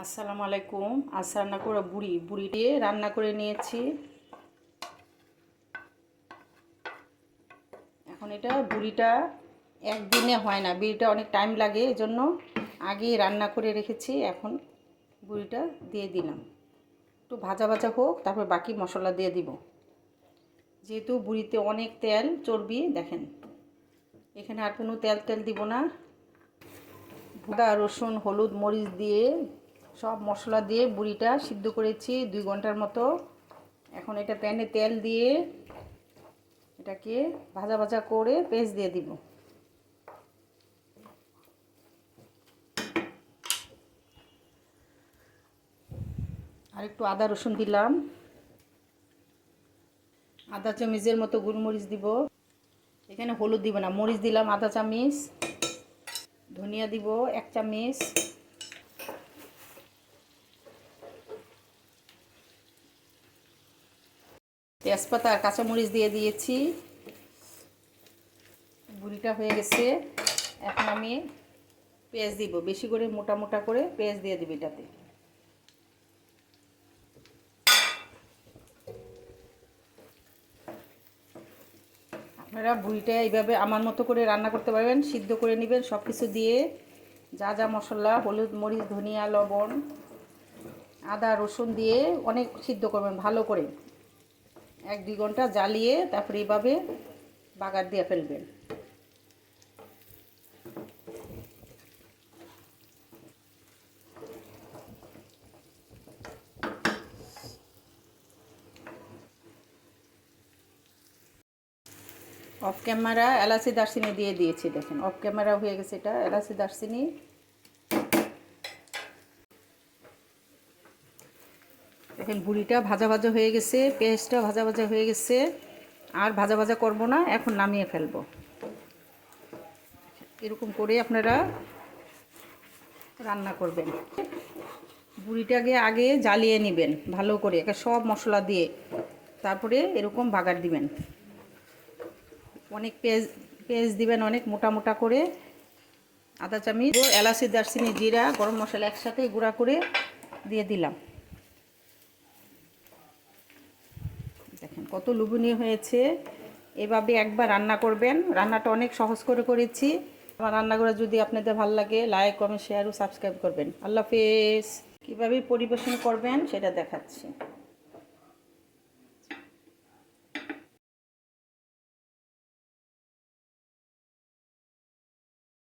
আসসালামু আলাইকুম। আজ রান্না করে বুড়ি দিয়ে রান্না করে নিয়েছি। এখন এটা বুড়িটা একদিনে হয় না, বুড়িটা অনেক টাইম লাগে, এজন্য আগেই রান্না করে রেখেছি। এখন বুড়িটা দিয়ে দিলাম, একটু ভাজা ভাজা হোক, তারপর বাকি মশলা দিয়ে দিব। যেহেতু বুড়িতে অনেক তেল চর্বি, দেখেন এখানে আর কোনো তেল দিব না। আদা রসুন হলুদ মরিচ দিয়ে সব মশলা দিয়ে বুড়িটা সিদ্ধ করেছি 2 ঘন্টার মতো। এখন এটা প্যানে তেল দিয়ে এটাকে ভাজা ভাজা করে পেস্ট দিয়ে দিব। আর একটু আদা রসুন দিলাম, আধা চামচের মতো গোলমরিচ দিব। এখানে হলুদ দিব না, মরিচ দিলাম আধা চামচ, ধনিয়া দিব 1 চামচ, তেজপাতা আর কাঁচামরিচ দিয়ে দিয়েছি। বুড়িটা হয়ে গেছে। এখন আমি পেঁয়াজ দিব, বেশি করে মোটা মোটা করে পেঁয়াজ দিয়ে দিব এটাতে। আপনারা বুড়িটা এইভাবে আমার মতো করে রান্না করতে পারবেন, সিদ্ধ করে নেবেন সব কিছু দিয়ে, যা যা মশলা হলুদ মরিচ ধনিয়া লবণ আদা রসুন দিয়ে অনেক সিদ্ধ করবেন ভালো করে, 1-2 ঘন্টা জ্বালিয়ে তারপরে এইভাবে বাগার দিয়ে ফেলবেন। অফ ক্যামেরা এলাচি দারচিনি দিয়ে দিয়েছি, দেখেন অফ ক্যামেরা হয়ে গেছে এটা এলাচি দারচিনি। দেখেন বুড়িটা ভাজা ভাজা হয়ে গেছে, পেঁয়াজটা ভাজা ভাজা হয়ে গেছে, আর ভাজা ভাজা করব না, এখন নামিয়ে ফেলবো। এরকম করে আপনারা রান্না করবেন। বুড়িটাকে আগে জ্বালিয়ে নেবেন ভালো করে, একে সব মশলা দিয়ে, তারপরে এরকম বাগার দিবেন। অনেক পেঁয়াজ দিবেন, অনেক মোটা মোটা করে। আধা চামচ এলাচি দারচিনি জিরা গরম মশলা একসাথে গুঁড়া করে দিয়ে দিলাম। দেখেন কত লোভনীয় হয়েছে। এভাবে একবার রান্না করবেন, রান্নাটা অনেক সহজ করে করেছি। আমার রান্নাগুলো যদি আপনাদের ভালো লাগে লাইক কমেন্ট শেয়ার ও সাবস্ক্রাইব করবেন। আল্লাহ হাফেজ। কীভাবে পরিবেশন করবেন সেটা দেখাচ্ছি।